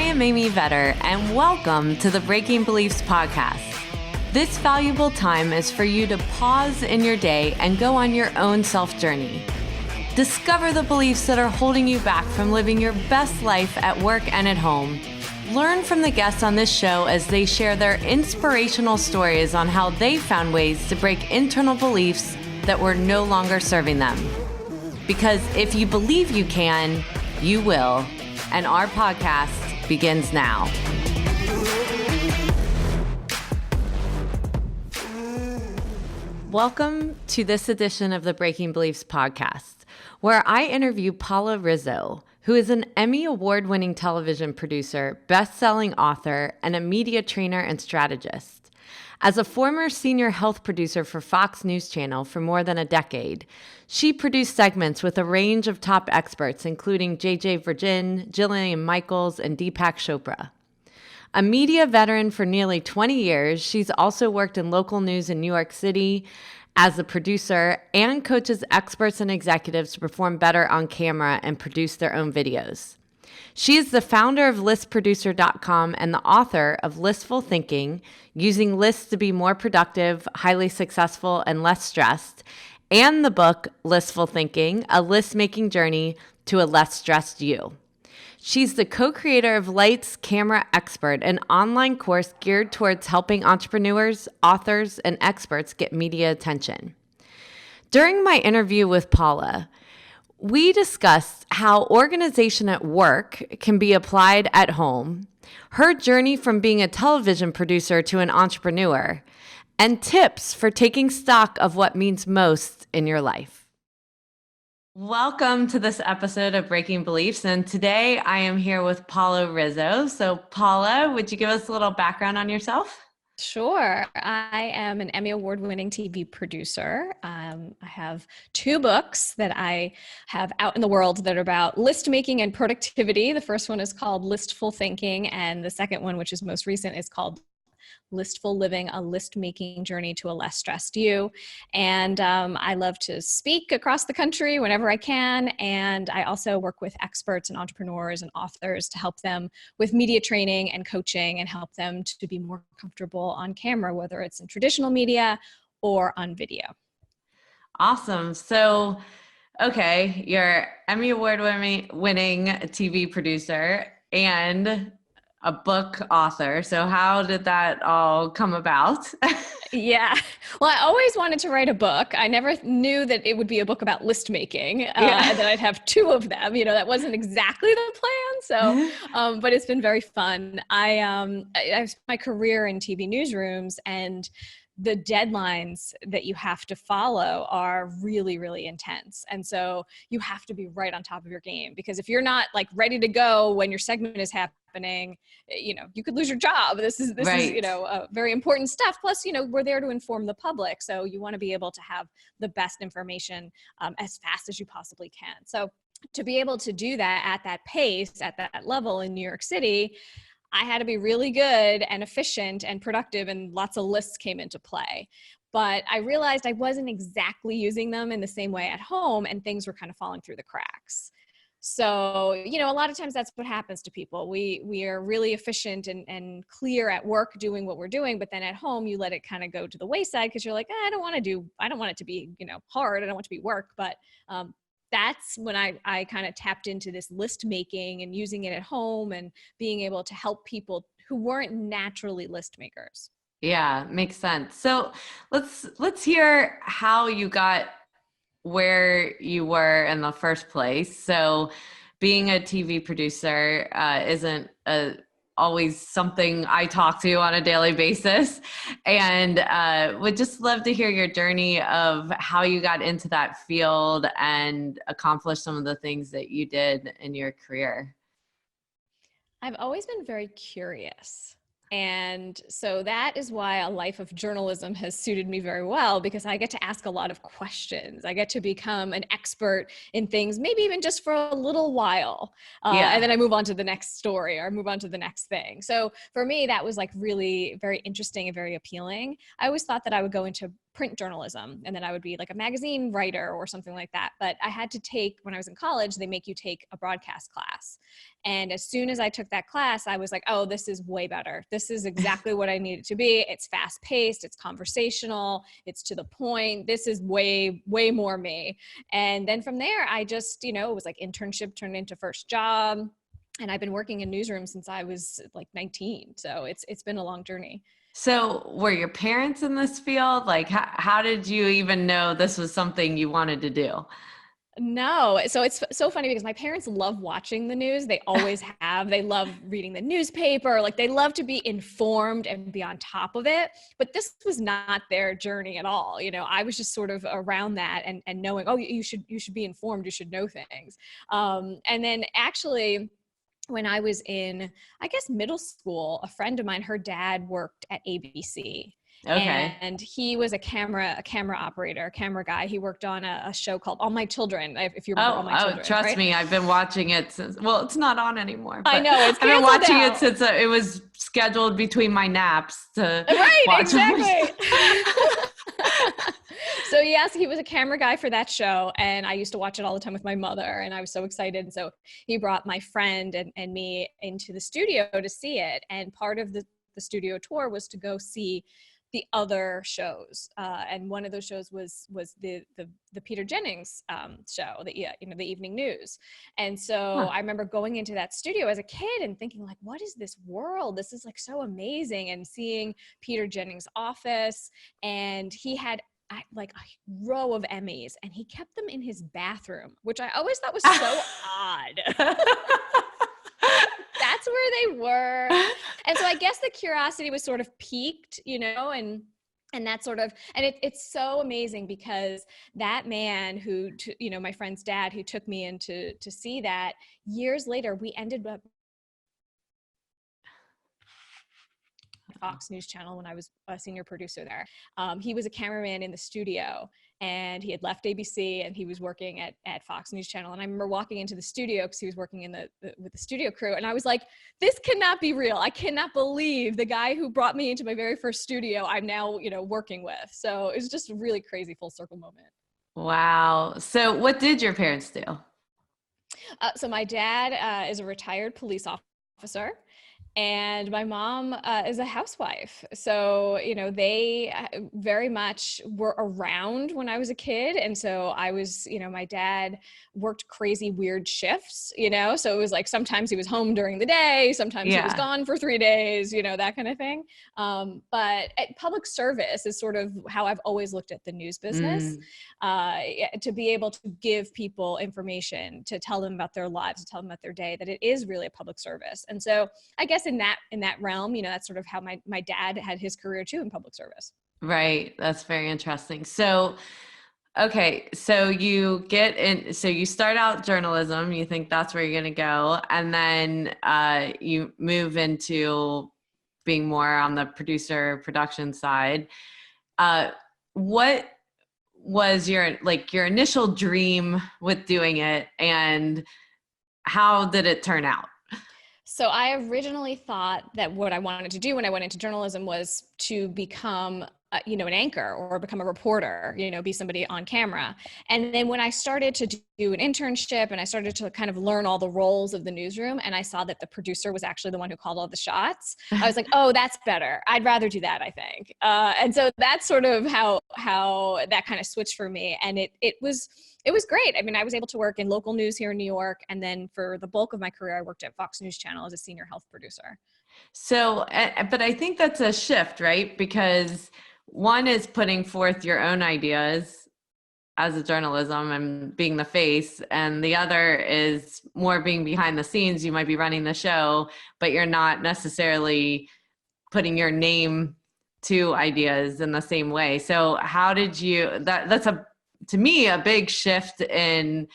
am Amy Vetter, and welcome to the Breaking Beliefs podcast. This valuable time is for you to pause in your day and go on your own self-journey. Discover the beliefs that are holding you back from living your best life at work and at home. Learn from the guests on this show as they share their inspirational stories on how they found ways to break internal beliefs that were no longer serving them. Because if you believe you can, you will. And our podcast begins now. Welcome to this edition of the Breaking Beliefs podcast, where I interview Paula Rizzo, who is an Emmy Award-winning television producer, best-selling author, and a media trainer and strategist. As a former senior health producer for Fox News Channel for more than a decade, she produced segments with a range of top experts, including J.J. Virgin, Jillian Michaels, and Deepak Chopra. A media veteran for nearly 20 years, she's also worked in local news in New York City as a producer and coaches experts and executives to perform better on camera and produce their own videos. She is the founder of listproducer.com and the author of Listful Thinking, Using Lists to Be More Productive, Highly Successful, and Less Stressed, and the book Listful Thinking, A List-Making Journey to a Less Stressed You. She's the co-creator of Lights, Camera Expert, an online course geared towards helping entrepreneurs, authors, and experts get media attention. During my interview with Paula, we discussed how organization at work can be applied at home, her journey from being a television producer to an entrepreneur, and tips for taking stock of what means most in your life. Welcome to this episode of Breaking Beliefs, and today I am here with Paula Rizzo. So Paula, would you give us a little background on yourself? Sure. I am an Emmy Award-winning TV producer. I have 2 books that I have out in the world that are about list making and productivity. The first one is called Listful Thinking, and the second one, which is most recent, is called Listful Living, a list-making journey to a less stressed you. And I love to speak across the country whenever I can. And I also work with experts and entrepreneurs and authors to help them with media training and coaching and help them to be more comfortable on camera, whether it's in traditional media or on video. Awesome. So, okay, you're Emmy Award-winning TV producer and a book author. So how did that all come about? Yeah. Well, I always wanted to write a book. I never knew that it would be a book about list making, and that I'd have 2 of them. You know, that wasn't exactly the plan. So, but it's been very fun. I spent my career in TV newsrooms, and the deadlines that you have to follow are really, really intense. And so you have to be right on top of your game, because if you're not like ready to go when your segment is happening, you know, you could lose your job. This is, you know, very important stuff. Plus, you know, we're there to inform the public. So you want to be able to have the best information as fast as you possibly can. So to be able to do that at that pace, at that level in New York City, I had to be really good and efficient and productive, and lots of lists came into play. But I realized I wasn't exactly using them in the same way at home, and things were kind of falling through the cracks. So, you know, a lot of times that's what happens to people. We are really efficient and clear at work doing what we're doing, but then at home you let it kind of go to the wayside because you're like, I don't want it to be, you know, hard. I don't want it to be work. But that's when I kind of tapped into this list making and using it at home and being able to help people who weren't naturally list makers. Yeah, makes sense. So let's hear how you got where you were in the first place. So being a TV producer isn't always something I talk to on a daily basis, and would just love to hear your journey of how you got into that field and accomplish some of the things that you did in your career. I've always been very curious. And so that is why a life of journalism has suited me very well, because I get to ask a lot of questions. I get to become an expert in things, maybe even just for a little while. And then I move on to the next story or move on to the next thing. So for me, that was like really very interesting and very appealing. I always thought that I would go into print journalism, and then I would be like a magazine writer or something like that. But I had to take, when I was in college, they make you take a broadcast class. And as soon as I took that class, I was like, oh, this is way better. This is exactly what I need it to be. It's fast paced, it's conversational, it's to the point. This is way, way more me. And then from there, I just, it was like internship turned into first job. And I've been working in newsrooms since I was like 19. So it's been a long journey. So were your parents in this field? Like, how did you even know this was something you wanted to do? No. So it's so funny because my parents love watching the news. They always have. They love reading the newspaper. Like, they love to be informed and be on top of it. But this was not their journey at all. I was just sort of around that and knowing, oh, you should be informed. You should know things. And then actually, when I was in, I guess, middle school, a friend of mine, her dad worked at ABC. Okay. And he was a camera operator, a camera guy. He worked on a show called All My Children, if you remember All My Children. Trust right? me, I've been watching it since, well, it's not on anymore. I know, it's I've been watching out. it since it was scheduled between my naps to watch. Exactly. So yes, he was a camera guy for that show, and I used to watch it all the time with my mother, and I was so excited. And so he brought my friend and me into the studio to see it, and part of the studio tour was to go see the other shows, and one of those shows was the Peter Jennings show, the evening news. And so I remember going into that studio as a kid and thinking, like, what is this world? This is like so amazing. And seeing Peter Jennings' office, and he had like a row of Emmys, and he kept them in his bathroom, which I always thought was so odd. That's where they were. And so I guess the curiosity was sort of piqued, and that sort of, and it's so amazing because that man who, my friend's dad, who took me in to see that, years later, we ended up Fox News Channel when I was a senior producer there. He was a cameraman in the studio, and he had left ABC and he was working at Fox News Channel. And I remember walking into the studio because he was working with the studio crew. And I was like, this cannot be real. I cannot believe the guy who brought me into my very first studio I'm now, working with. So it was just a really crazy full circle moment. Wow. So what did your parents do? So my dad is a retired police officer. And my mom is a housewife. So, they very much were around when I was a kid. And so I was, my dad worked crazy weird shifts, so it was like sometimes he was home during the day, sometimes he was gone for 3 days, that kind of thing. But public service is sort of how I've always looked at the news business, to be able to give people information, to tell them about their lives, to tell them about their day, that it is really a public service. And so I guess in that realm, that's sort of how my dad had his career too, in public service. Right. That's very interesting. So, okay. So you get in, so you start out journalism, you think that's where you're going to go. And then you move into being more on the production side. What was your initial dream with doing it, and how did it turn out? So I originally thought that what I wanted to do when I went into journalism was to become an anchor or become a reporter, be somebody on camera. And then when I started to do an internship and I started to kind of learn all the roles of the newsroom, and I saw that the producer was actually the one who called all the shots, I was like, oh, that's better. I'd rather do that, I think. And so that's sort of how that kind of switched for me. And it was great. I mean, I was able to work in local news here in New York. And then for the bulk of my career, I worked at Fox News Channel as a senior health producer. So, but I think that's a shift, right? Because one is putting forth your own ideas as a journalism and being the face, and the other is more being behind the scenes. You might be running the show, but you're not necessarily putting your name to ideas in the same way. So how did you, that's to me, a big shift in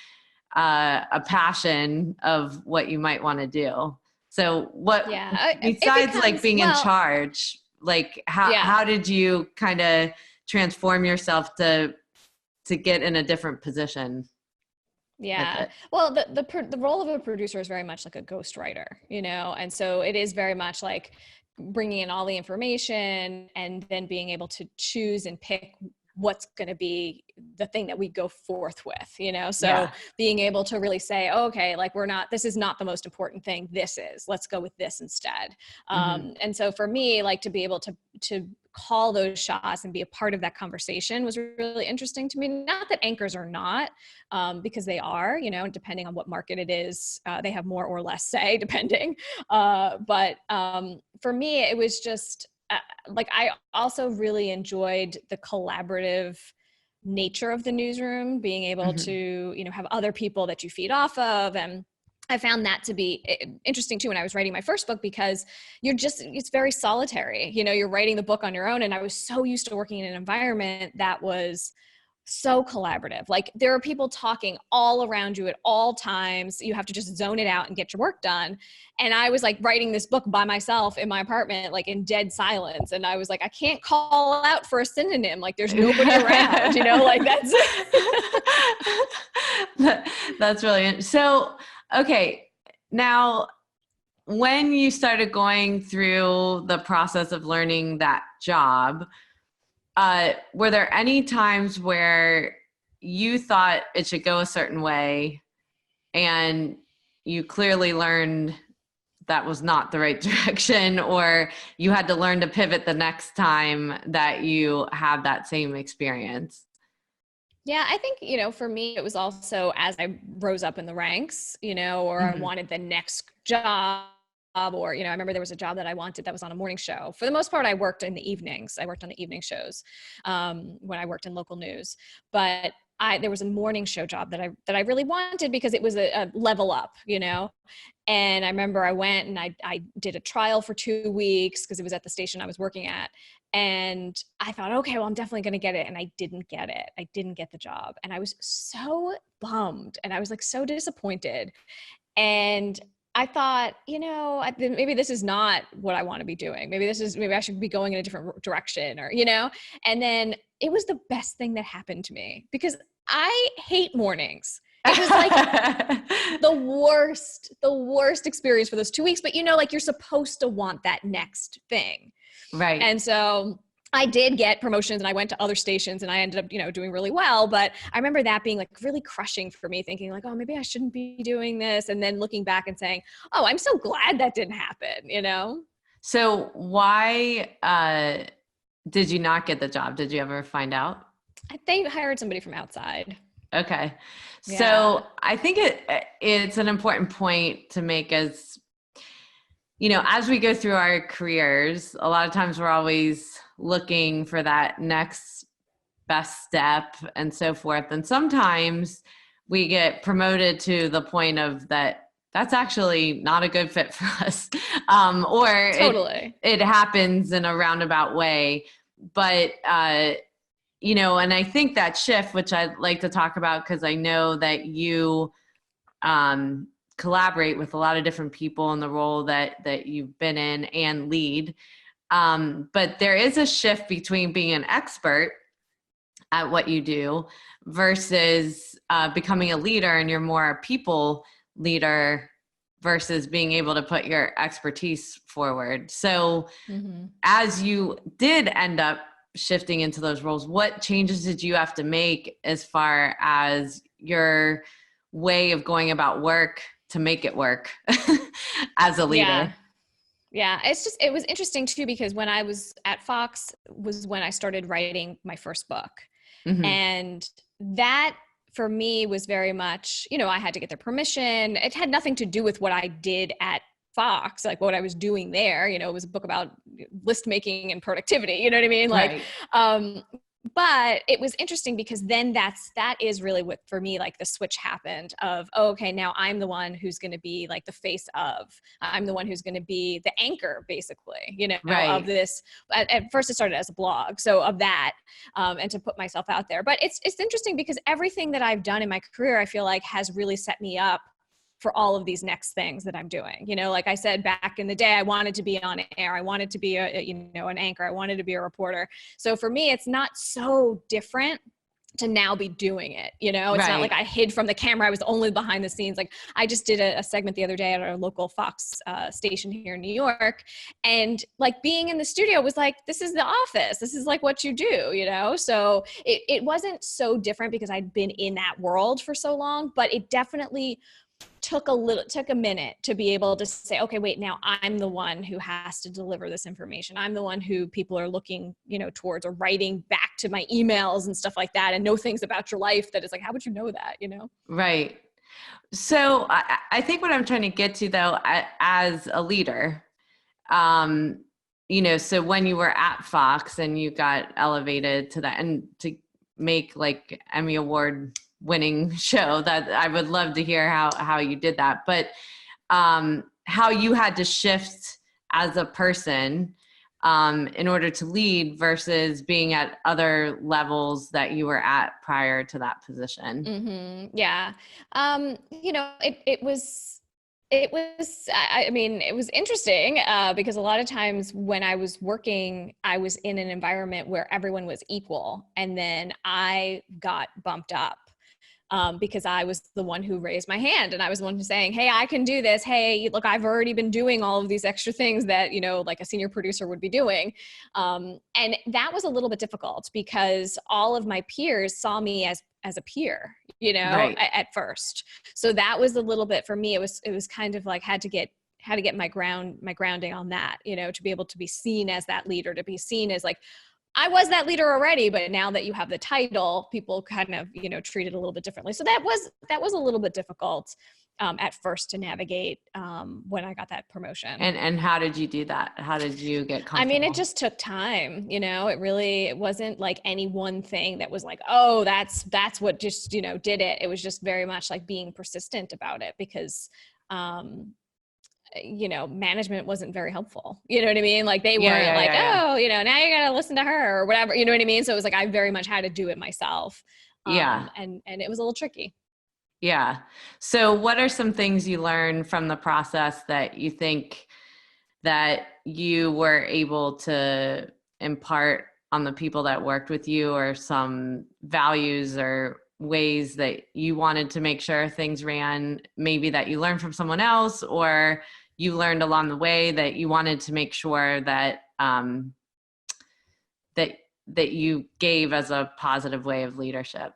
a passion of what you might want to do. So what, besides like being in charge, like how did you kind of transform yourself to get in a different position? Yeah. Well, the role of a producer is very much like a ghostwriter, and so it is very much like bringing in all the information and then being able to choose and pick what's going to be the thing that we go forth with, you know? So being able to really say, oh, okay, like this is not the most important thing. This is, let's go with this instead. And so for me, like to be able to call those shots and be a part of that conversation was really interesting to me. Not that anchors are not, because they are, you know, depending on what market it is, they have more or less say depending. But for me, it was just like, I also really enjoyed the collaborative nature of the newsroom, being able to, you know, have other people that you feed off of. And I found that to be interesting too when I was writing my first book, because it's very solitary. You know, you're writing the book on your own. And I was so used to working in an environment that was so collaborative. Like there are people talking all around you at all times. You have to just zone it out and get your work done. And I was like writing this book by myself in my apartment, like in dead silence. And I was like, I can't call out for a synonym. Like there's nobody around, you know, like that's. That's brilliant. So, okay. Now, when you started going through the process of learning that job, were there any times where you thought it should go a certain way and you clearly learned that was not the right direction, or you had to learn to pivot the next time that you had that same experience? Yeah, I think, you know, for me, it was also as I rose up in the ranks, you know, or I wanted the next job. Or, you know, I remember there was a job that I wanted that was on a morning show. For the most part, I worked in the evenings. I worked on the evening shows when I worked in local news. But there was a morning show job that I really wanted because it was a level up, you know. And I remember I went and I did a trial for 2 weeks because it was at the station I was working at. And I thought, okay, well, I'm definitely going to get it. And I didn't get it. I didn't get the job. And I was so bummed. And I was like so disappointed. And I thought, you know, maybe this is not what I want to be doing. Maybe I should be going in a different direction, or, you know. And then it was the best thing that happened to me because I hate mornings. It was like the worst experience for those 2 weeks. But, you know, like you're supposed to want that next thing. Right. And so I did get promotions and I went to other stations and I ended up, you know, doing really well. But I remember that being like really crushing for me, thinking like, oh, maybe I shouldn't be doing this. And then looking back and saying, oh, I'm so glad that didn't happen, you know? So why did you not get the job? Did you ever find out? They hired somebody from outside. Okay. Yeah. So I think it's an important point to make as, you know, as we go through our careers, a lot of times we're always looking for that next best step and so forth. And sometimes we get promoted to the point of that's actually not a good fit for us. Or Totally. it happens in a roundabout way. But, you know, and I think that shift, which I'd like to talk about, because I know that you collaborate with a lot of different people in the role that you've been in and lead. But there is a shift between being an expert at what you do versus becoming a leader, and you're more a people leader versus being able to put your expertise forward. So as you did end up shifting into those roles, what changes did you have to make as far as your way of going about work to make it work as a leader? Yeah. It was interesting too, because when I was at Fox was when I started writing my first book. And that for me was very much, you know, I had to get their permission. It had nothing to do with what I did at Fox, like what I was doing there. You know, it was a book about list making and productivity, you know what I mean? Like, but it was interesting because then that is really what, for me, like the switch happened of, oh, okay, now I'm the one who's going to be like the face of, I'm the one who's going to be the anchor, basically, you know, of this. At first it started as a blog. So of that, and to put myself out there, but it's interesting because everything that I've done in my career, I feel like has really set me up for all of these next things that I'm doing. You know, like I said, back in the day, I wanted to be on air. I wanted to be an anchor. I wanted to be a reporter. So for me, it's not so different to now be doing it. You know, it's not like Right. I hid from the camera. I was only behind the scenes. Like I just did a segment the other day at our local Fox station here in New York. And like being in the studio was like, this is the office. This is like what you do, you know? So it wasn't so different because I'd been in that world for so long, but it definitely took a minute to be able to say, okay, wait, now I'm the one who has to deliver this information. I'm the one who people are looking, you know, towards, or writing back to my emails and stuff like that, and know things about your life that is like, how would you know that, you know? Right. So I think what I'm trying to get to though, as a leader, um, you know, so when you were at Fox and you got elevated to that, and to make like Emmy Award winning show, that I would love to hear how you did that, but how you had to shift as a person in order to lead versus being at other levels that you were at prior to that position. Mm-hmm. Yeah. You know, I mean, it was interesting because a lot of times when I was working, I was in an environment where everyone was equal. And then I got bumped up because I was the one who raised my hand, and I was the one who's saying, hey, I can do this. Hey, look, I've already been doing all of these extra things that, you know, like a senior producer would be doing. And that was a little bit difficult because all of my peers saw me as a peer, you know, Right. at first. So that was a little bit for me. It was kind of like had to get my grounding on that, you know, to be able to be seen as that leader, to be seen as like, I was that leader already, but now that you have the title, people kind of, you know, treat it a little bit differently. So that was a little bit difficult at first to navigate when I got that promotion. And how did you do that? How did you get comfortable? I mean, it just took time, you know, it wasn't like any one thing that was like, oh, that's what just, you know, did it. It was just very much like being persistent about it because, you know, management wasn't very helpful. You know what I mean? Like they weren't oh, you know, now you got to listen to her or whatever, you know what I mean? So it was like, I very much had to do it myself. Yeah. And it was a little tricky. Yeah. So what are some things you learned from the process that you think that you were able to impart on the people that worked with you, or some values or ways that you wanted to make sure things ran, maybe that you learned from someone else, or you learned along the way that you wanted to make sure that that you gave as a positive way of leadership?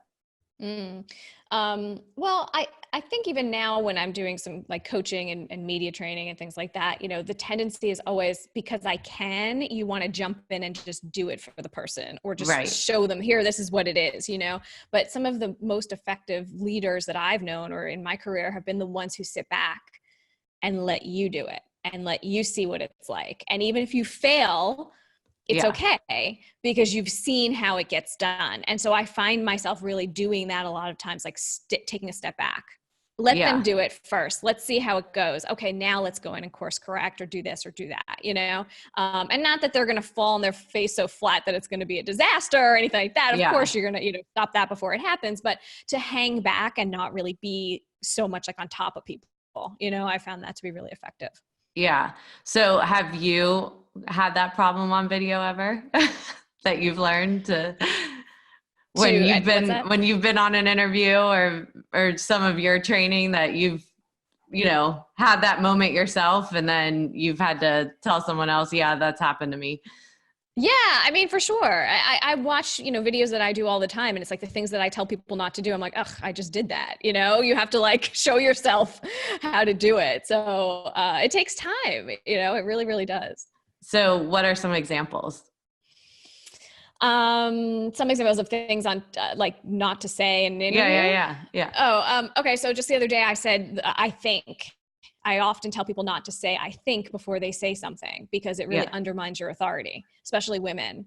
Well, I think even now when I'm doing some like coaching and media training and things like that, you know, the tendency is always, because I can, you want to jump in and just do it for the person, or just Right. show them, here, this is what it is, you know. But some of the most effective leaders that I've known or in my career have been the ones who sit back and let you do it and let you see what it's like. And even if you fail, it's okay, because you've seen how it gets done. And so I find myself really doing that a lot of times, like taking a step back. Let them do it first. Let's see how it goes. Okay, now let's go in and course correct or do this or do that, you know? And not that they're going to fall on their face so flat that it's going to be a disaster or anything like that. Of course, you're going to, you know, stop that before it happens, but to hang back and not really be so much like on top of people, you know, I found that to be really effective. Yeah. So have you had that problem on video ever that you've learned to when you've been on an interview or some of your training, that you've, you know, had that moment yourself and then you've had to tell someone else, yeah, that's happened to me? Yeah, I mean, for sure. I watch, you know, videos that I do all the time, and it's like the things that I tell people not to do. I'm like, ugh, I just did that. You know, you have to like show yourself how to do it. So it takes time, you know, it really, really does. So what are some examples? Some examples of things on like not to say in an interview. Yeah. Oh, okay. So just the other day I said, I think. I often tell people not to say I think before they say something, because it really undermines your authority, especially women.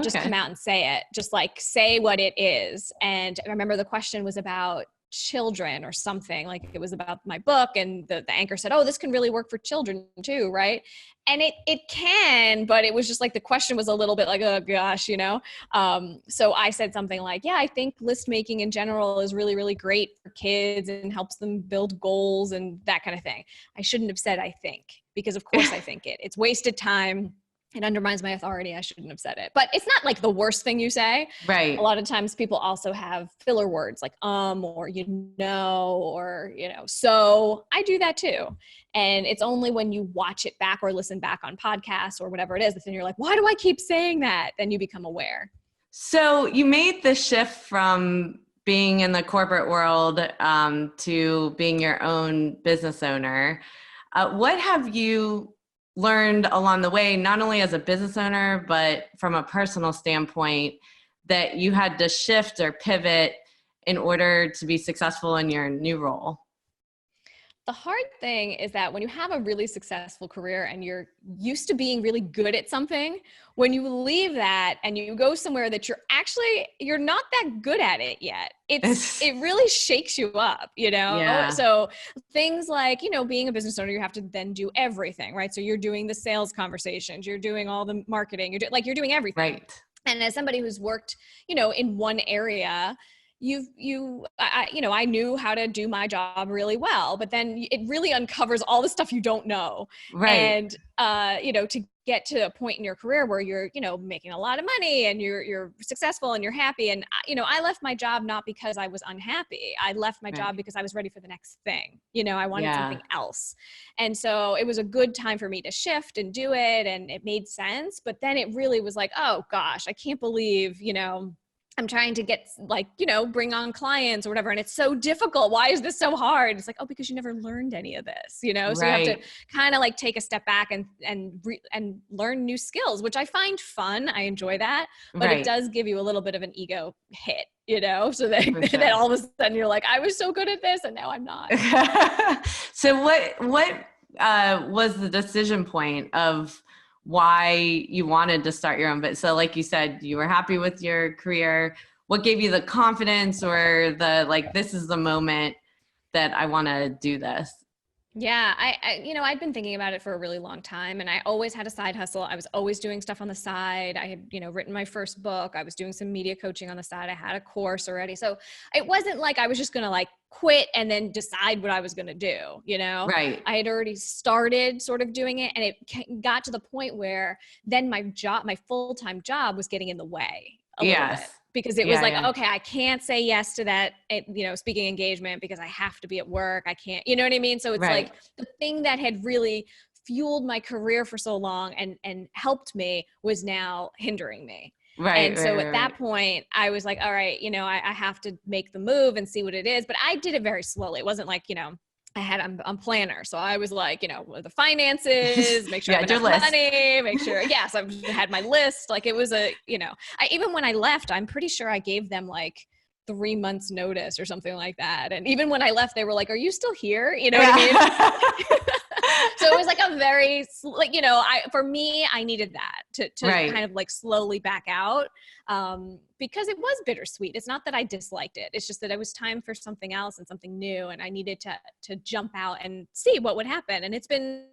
Just come out and say it. Just like say what it is. And I remember the question was about children or something, like it was about my book, and the anchor said, oh, this can really work for children too, right? And it can, but it was just like the question was a little bit like, oh gosh, you know. So I said something like, yeah, I think list making in general is really, really great for kids and helps them build goals and that kind of thing. I shouldn't have said I think, because of course I think it. It's wasted time. it undermines my authority. I shouldn't have said it, but it's not like the worst thing you say. Right. A lot of times people also have filler words like, or, or, so I do that too. And it's only when you watch it back or listen back on podcasts or whatever it is, that then you're like, why do I keep saying that? Then you become aware. So you made the shift from being in the corporate world to being your own business owner. What have you learned along the way, not only as a business owner, but from a personal standpoint, that you had to shift or pivot in order to be successful in your new role? The hard thing is that when you have a really successful career and you're used to being really good at something, when you leave that and you go somewhere that you're not that good at it yet, it really shakes you up, Yeah. So things like, being a business owner, you have to then do everything, right? So you're doing the sales conversations, you're doing all the marketing, you're doing everything. Right. And as somebody who's worked, in one area, I knew how to do my job really well, but then it really uncovers all the stuff you don't know. Right. And, to get to a point in your career where you're, making a lot of money and you're successful and you're happy. And, I left my job not because I was unhappy. I left my job because I was ready for the next thing. I wanted something else. And so it was a good time for me to shift and do it. And it made sense. But then it really was like, oh gosh, I can't believe, I'm trying to get bring on clients or whatever. And it's so difficult. Why is this so hard? It's like, oh, because you never learned any of this, So you have to kind of take a step back and learn new skills, which I find fun. I enjoy that, but it does give you a little bit of an ego hit, so that, that all of a sudden you're like, I was so good at this and now I'm not. So what was the decision point of why you wanted to start your own business? So like you said, you were happy with your career. What gave you the confidence or this is the moment that I want to do this? Yeah, I'd been thinking about it for a really long time, and I always had a side hustle. I was always doing stuff on the side. I had, written my first book. I was doing some media coaching on the side. I had a course already. So it wasn't like I was just going to quit and then decide what I was going to do, Right. I had already started sort of doing it, and it got to the point where then my full-time job was getting in the way a little bit. Because it was okay, I can't say yes to that, speaking engagement because I have to be at work. I can't, you know what I mean? So it's like the thing that had really fueled my career for so long and helped me was now hindering me. Right. And so at that point I was like, all right, I have to make the move and see what it is. But I did it very slowly. It wasn't like, I'm a planner. So I was like, the finances, make sure I have enough money, make sure. Yes. I've had my list. It was even when I left, I'm pretty sure I gave them 3 months notice or something like that. And even when I left, they were like, are you still here? You know what I mean? So it was a very, for me, I needed that to kind of slowly back out because it was bittersweet. It's not that I disliked it. It's just that it was time for something else and something new. And I needed to jump out and see what would happen. And it's been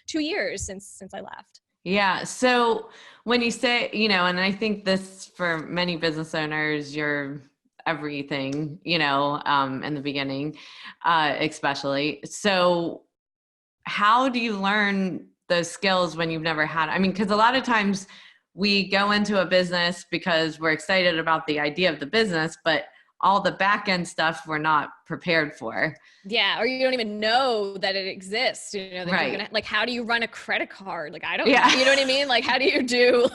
2 years since I left. Yeah. So when you say, and I think this for many business owners, you're everything, in the beginning, especially. So how do you learn those skills when you've never had? I mean, because a lot of times we go into a business because we're excited about the idea of the business, but all the back end stuff we're not prepared for. Yeah. Or you don't even know that it exists, that you're gonna, how do you run a credit card? I don't know, you know what I mean? How do you do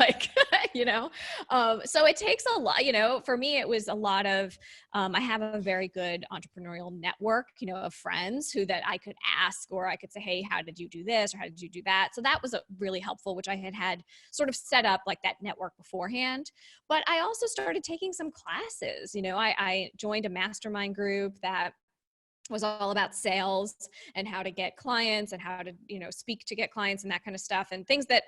so it takes a lot, for me, it was a lot of, I have a very good entrepreneurial network, of friends that I could ask, or I could say, hey, how did you do this? Or how did you do that? So that was really helpful, which I had sort of set up that network beforehand. But I also started taking some classes, I joined a mastermind group that was all about sales and how to get clients and how to, speak to get clients and that kind of stuff, and things that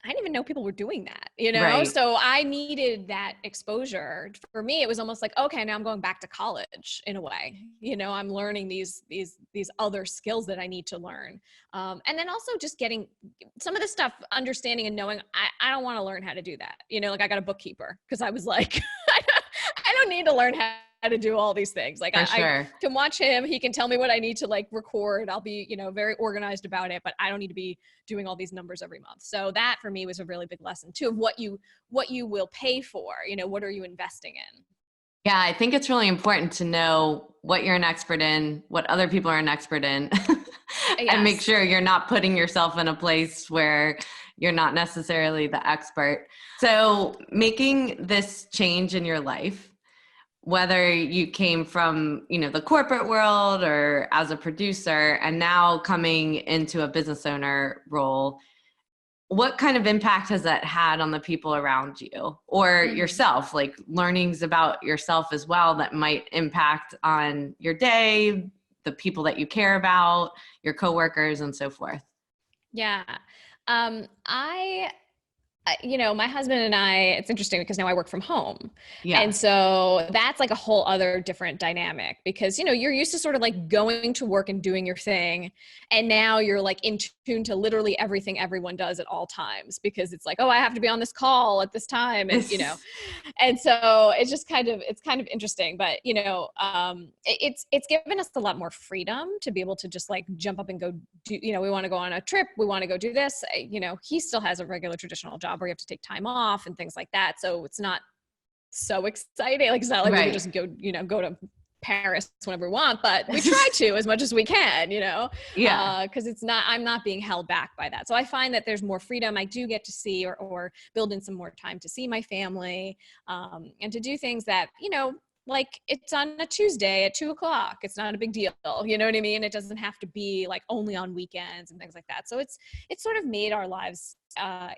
I didn't even know people were doing that, Right. So I needed that exposure. For me, it was almost like, okay, now I'm going back to college in a way. I'm learning these other skills that I need to learn. And then also just getting some of the stuff, understanding and knowing I don't want to learn how to do that. I got a bookkeeper because I was like, I don't need to learn how to do all these things. Like I can watch him. He can tell me what I need to like record. I'll be, very organized about it, but I don't need to be doing all these numbers every month. So that for me was a really big lesson too, of what you will pay for, what are you investing in? Yeah, I think it's really important to know what you're an expert in, what other people are an expert in, and make sure you're not putting yourself in a place where you're not necessarily the expert. So making this change in your life, whether you came from, the corporate world or as a producer and now coming into a business owner role, what kind of impact has that had on the people around you or yourself, like learnings about yourself as well that might impact on your day, the people that you care about, your coworkers, and so forth? Yeah. My husband and I, it's interesting because now I work from home. Yeah. And so that's like a whole other different dynamic because, you're used to sort of like going to work and doing your thing. And now you're like in tune to literally everything everyone does at all times because it's like, oh, I have to be on this call at this time. And, and so it's just kind of interesting, but it's given us a lot more freedom to be able to just like jump up and go do, we want to go on a trip. We want to go do this. He still has a regular traditional job where you have to take time off and things like that. So it's not so exciting. Like, it's not like we can just go, go to Paris whenever we want, but we try to as much as we can, cause I'm not being held back by that. So I find that there's more freedom. I do get to see or build in some more time to see my family, and to do things that, like it's on a Tuesday at 2:00. It's not a big deal. You know what I mean? It doesn't have to be like only on weekends and things like that. So it's sort of made our lives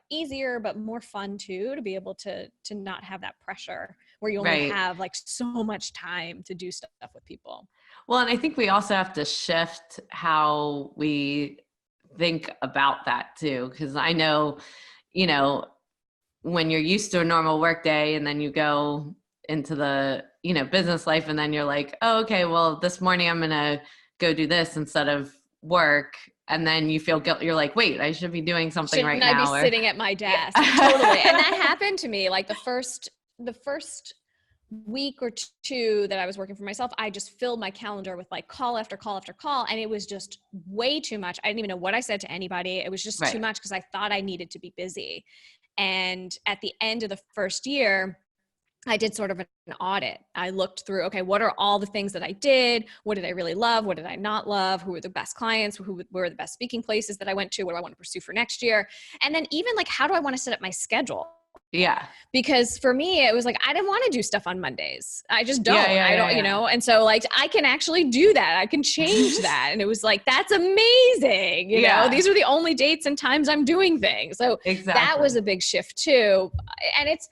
easier, but more fun too, to be able to not have that pressure where you only have like so much time to do stuff with people. Well, and I think we also have to shift how we think about that too. Cause I know, when you're used to a normal work day and then you go into the, business life and then you're like, oh, okay, well, this morning I'm going to go do this instead of work. And then you feel guilt. You're like, wait, I should be doing something right now. Shouldn't I be sitting at my desk? Totally. And that happened to me. Like the first week or two that I was working for myself, I just filled my calendar with like call after call after call. And it was just way too much. I didn't even know what I said to anybody. It was just too much because I thought I needed to be busy. And at the end of the first year, I did sort of an audit. I looked through, okay, what are all the things that I did? What did I really love? What did I not love? Who were the best clients? Who were the best speaking places that I went to? What do I want to pursue for next year? And then even like, how do I want to set up my schedule? Yeah. Because for me, it was like, I didn't want to do stuff on Mondays. I just don't, and so like, I can actually do that. I can change that. And it was like, that's amazing. You know, these are the only dates and times I'm doing things. So that was a big shift too. And it's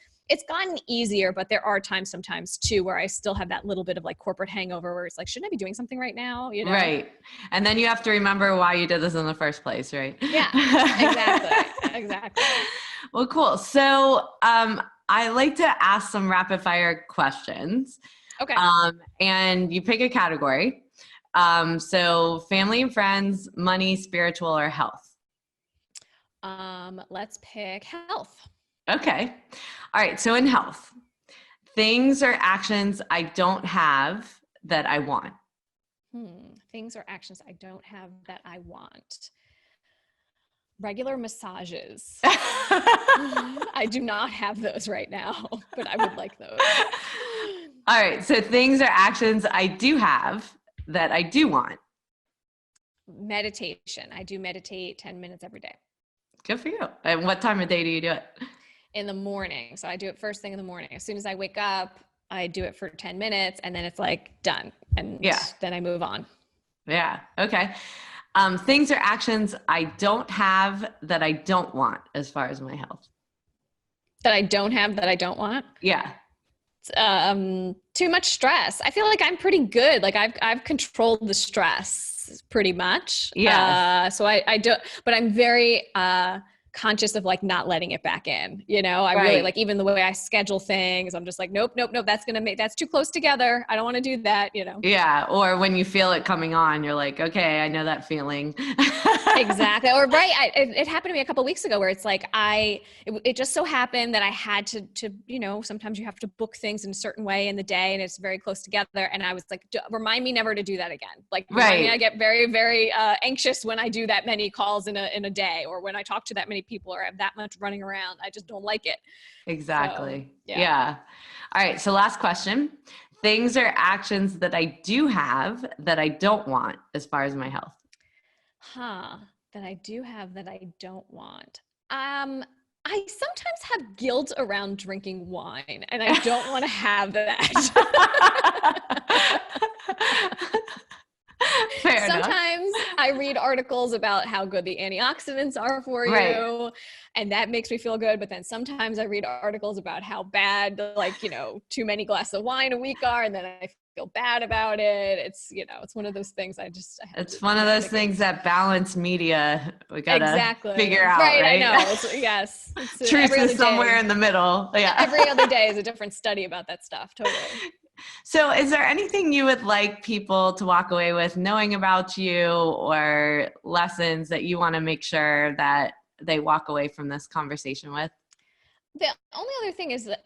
gotten easier, but there are times sometimes too, where I still have that little bit of like corporate hangover where it's like, shouldn't I be doing something right now? Right. And then you have to remember why you did this in the first place. Right. Yeah, exactly. Well, cool. So, I like to ask some rapid fire questions. Okay. And you pick a category. So family and friends, money, spiritual, or health. Let's pick health. Okay. All right. So in health, things or actions I don't have that I want. Things or actions I don't have that I want. Regular massages. I do not have those right now, but I would like those. All right. So things or actions I do have that I do want. Meditation. I do meditate 10 minutes every day. Good for you. And what time of day do you do it? In the morning. So I do it first thing in the morning. As soon as I wake up, I do it for 10 minutes and then it's like done. And then I move on. Yeah. Okay. Things or actions I don't have that I don't want as far as my health. That I don't have that I don't want? Yeah. Too much stress. I feel like I'm pretty good. Like I've controlled the stress pretty much. Yeah. So I do, but I'm very, conscious of like not letting it back in. I Right. really like, even the way I schedule things, I'm just like, nope. That's too close together. I don't want to do that. Yeah. Or when you feel it coming on, you're like, okay, I know that feeling. Exactly. Or right. It happened to me a couple of weeks ago where it's like, it just so happened that I had to, sometimes you have to book things in a certain way in the day and it's very close together. And I was like, remind me never to do that again. Like, remind me, I get very, very anxious when I do that many calls in a day, or when I talk to that many people or have that much running around. I just don't like it. Exactly. So, yeah. All right. So last question. Things or actions that I do have that I don't want as far as my health. That I do have that I don't want. I sometimes have guilt around drinking wine, and I don't want to have that. Fair Sometimes enough. I read articles about how good the antioxidants are for you, and that makes me feel good. But then sometimes I read articles about how bad, like, too many glasses of wine a week are, and then I feel bad about it. It's one of those things It's one of those things that balanced media we gotta figure out, right? I right? know. Yes. Truth is somewhere in the middle. Yeah. Every other day is a different study about that stuff. Totally. So is there anything you would like people to walk away with knowing about you, or lessons that you want to make sure that they walk away from this conversation with? The only other thing is that,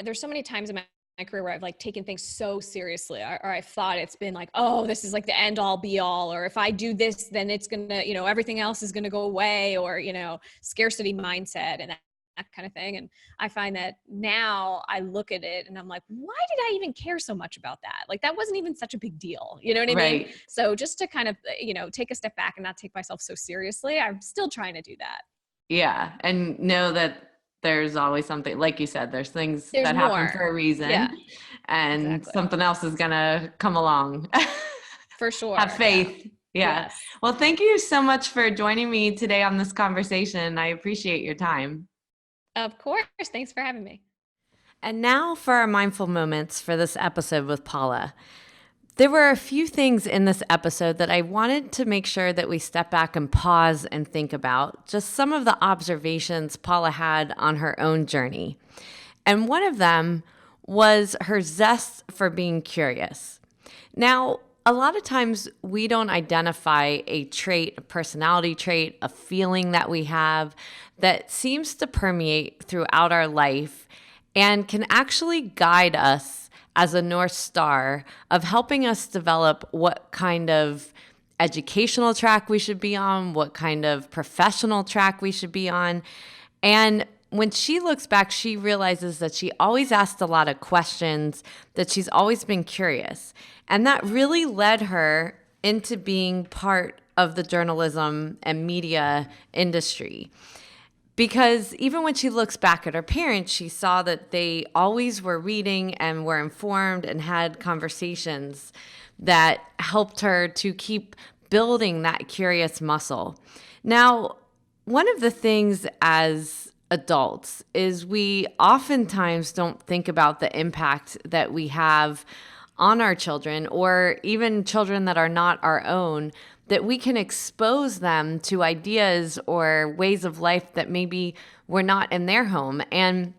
there's so many times in my career where I've like taken things so seriously, or I've thought it's been like, oh, this is like the end all be all, or if I do this, then it's going to, everything else is going to go away, or, scarcity mindset and that kind of thing. And I find that now I look at it and I'm like, why did I even care so much about that? Like, that wasn't even such a big deal. You know what I mean? So just to kind of, take a step back and not take myself so seriously, I'm still trying to do that. Yeah. And know that there's always something, like you said, there's things that happen for a reason, and something else is going to come along. For sure. Have faith. Yeah. Yes. Well, thank you so much for joining me today on this conversation. I appreciate your time. Of course. Thanks for having me. And now for our mindful moments for this episode with Paula. There were a few things in this episode that I wanted to make sure that we step back and pause and think about, just some of the observations Paula had on her own journey. And one of them was her zest for being curious. Now, a lot of times we don't identify a trait, a personality trait, a feeling that we have that seems to permeate throughout our life and can actually guide us as a North Star of helping us develop what kind of educational track we should be on, what kind of professional track we should be on. And when she looks back, she realizes that she always asked a lot of questions, that she's always been curious. And that really led her into being part of the journalism and media industry. Because even when she looks back at her parents, she saw that they always were reading and were informed and had conversations that helped her to keep building that curious muscle. Now, one of the things as adults is we oftentimes don't think about the impact that we have on our children, or even children that are not our own, that we can expose them to ideas or ways of life that maybe were not in their home. And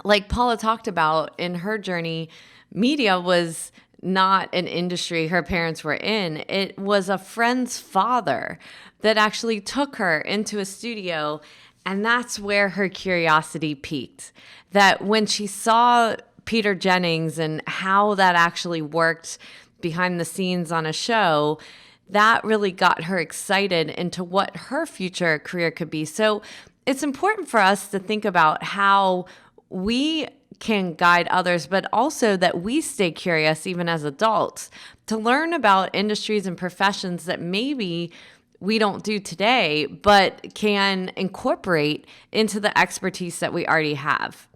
like Paula talked about in her journey, media was not an industry her parents were in. It was a friend's father that actually took her into a studio, and that's where her curiosity peaked. That when she saw Peter Jennings and how that actually worked behind the scenes on a show, that really got her excited into what her future career could be. So it's important for us to think about how we can guide others, but also that we stay curious even as adults to learn about industries and professions that maybe we don't do today, but can incorporate into the expertise that we already have.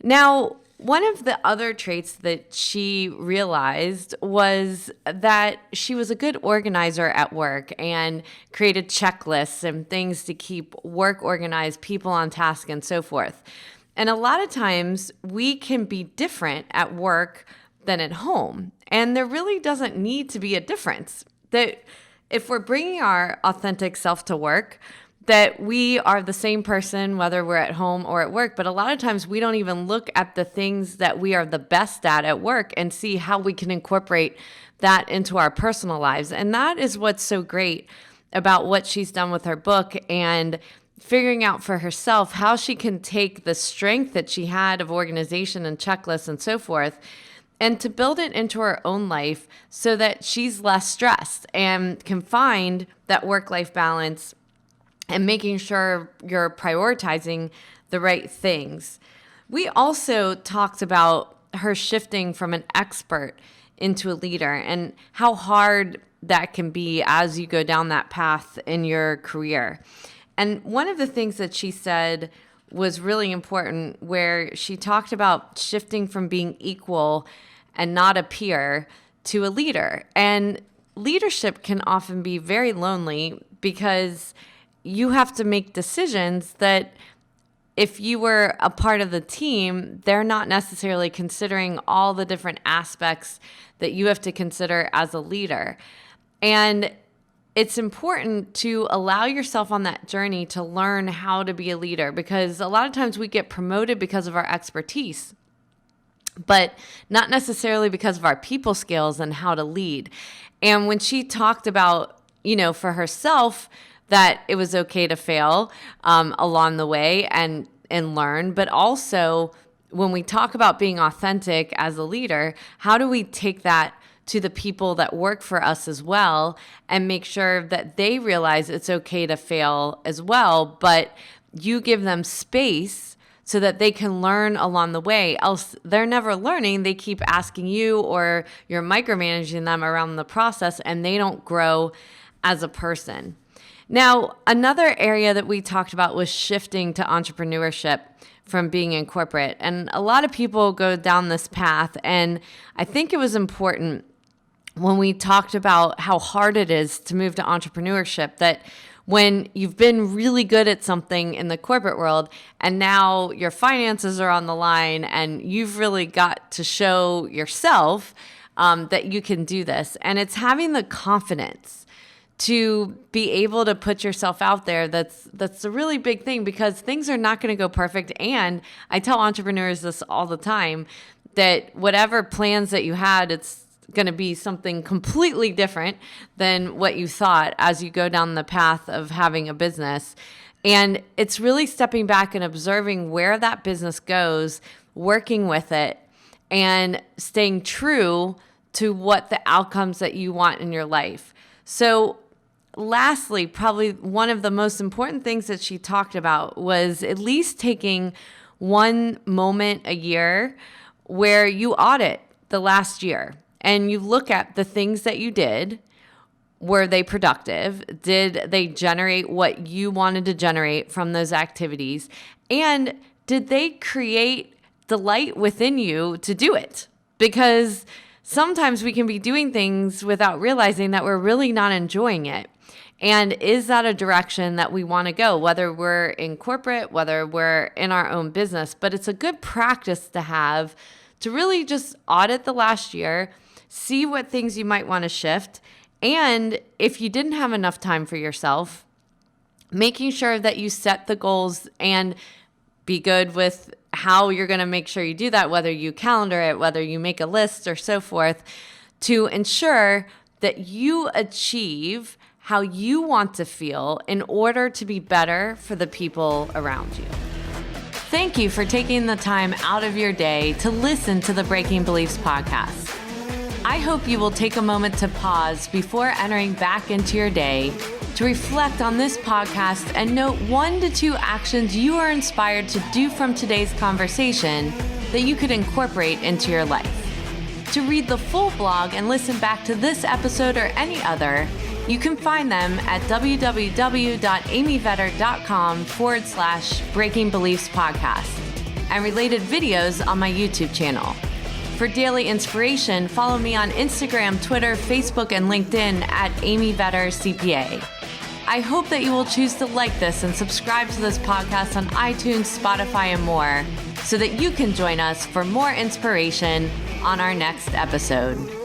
Now, one of the other traits that she realized was that she was a good organizer at work and created checklists and things to keep work organized, people on task, and so forth. And a lot of times we can be different at work than at home. And there really doesn't need to be a difference. That if we're bringing our authentic self to work, that we are the same person, whether we're at home or at work. But a lot of times we don't even look at the things that we are the best at work and see how we can incorporate that into our personal lives. And that is what's so great about what she's done with her book and figuring out for herself how she can take the strength that she had of organization and checklists and so forth and to build it into her own life so that she's less stressed and can find that work-life balance and making sure you're prioritizing the right things. We also talked about her shifting from an expert into a leader and how hard that can be as you go down that path in your career. And one of the things that she said was really important, where she talked about shifting from being equal and not a peer to a leader. And leadership can often be very lonely because you have to make decisions that if you were a part of the team, they're not necessarily considering all the different aspects that you have to consider as a leader. And it's important to allow yourself on that journey to learn how to be a leader, because a lot of times we get promoted because of our expertise, but not necessarily because of our people skills and how to lead. And when she talked about, for herself, that it was okay to fail along the way and learn, but also when we talk about being authentic as a leader, how do we take that to the people that work for us as well and make sure that they realize it's okay to fail as well, but you give them space so that they can learn along the way. Else they're never learning. They keep asking you, or you're micromanaging them around the process, and they don't grow as a person. Now, another area that we talked about was shifting to entrepreneurship from being in corporate. And a lot of people go down this path. And I think it was important when we talked about how hard it is to move to entrepreneurship, that when you've been really good at something in the corporate world and now your finances are on the line and you've really got to show yourself that you can do this. And it's having the confidence to be able to put yourself out there. That's a really big thing, because things are not going to go perfect. And I tell entrepreneurs this all the time, that whatever plans that you had, it's going to be something completely different than what you thought as you go down the path of having a business. And it's really stepping back and observing where that business goes, working with it, and staying true to what the outcomes that you want in your life. So lastly, probably one of the most important things that she talked about was at least taking one moment a year where you audit the last year and you look at the things that you did. Were they productive? Did they generate what you wanted to generate from those activities? And did they create delight within you to do it? Because sometimes we can be doing things without realizing that we're really not enjoying it. And is that a direction that we want to go, whether we're in corporate, whether we're in our own business? But it's a good practice to have to really just audit the last year, see what things you might want to shift. And if you didn't have enough time for yourself, making sure that you set the goals and be good with how you're going to make sure you do that, whether you calendar it, whether you make a list or so forth, to ensure that you achieve how you want to feel in order to be better for the people around you. Thank you for taking the time out of your day to listen to the Breaking Beliefs podcast. I hope you will take a moment to pause before entering back into your day to reflect on this podcast and note 1 to 2 actions you are inspired to do from today's conversation that you could incorporate into your life. To read the full blog and listen back to this episode or any other, you can find them at www.amyvetter.com/Breaking Beliefs podcast and related videos on my YouTube channel. For daily inspiration, follow me on Instagram, Twitter, Facebook, and LinkedIn at Amy Vetter CPA. I hope that you will choose to like this and subscribe to this podcast on iTunes, Spotify, and more, so that you can join us for more inspiration on our next episode.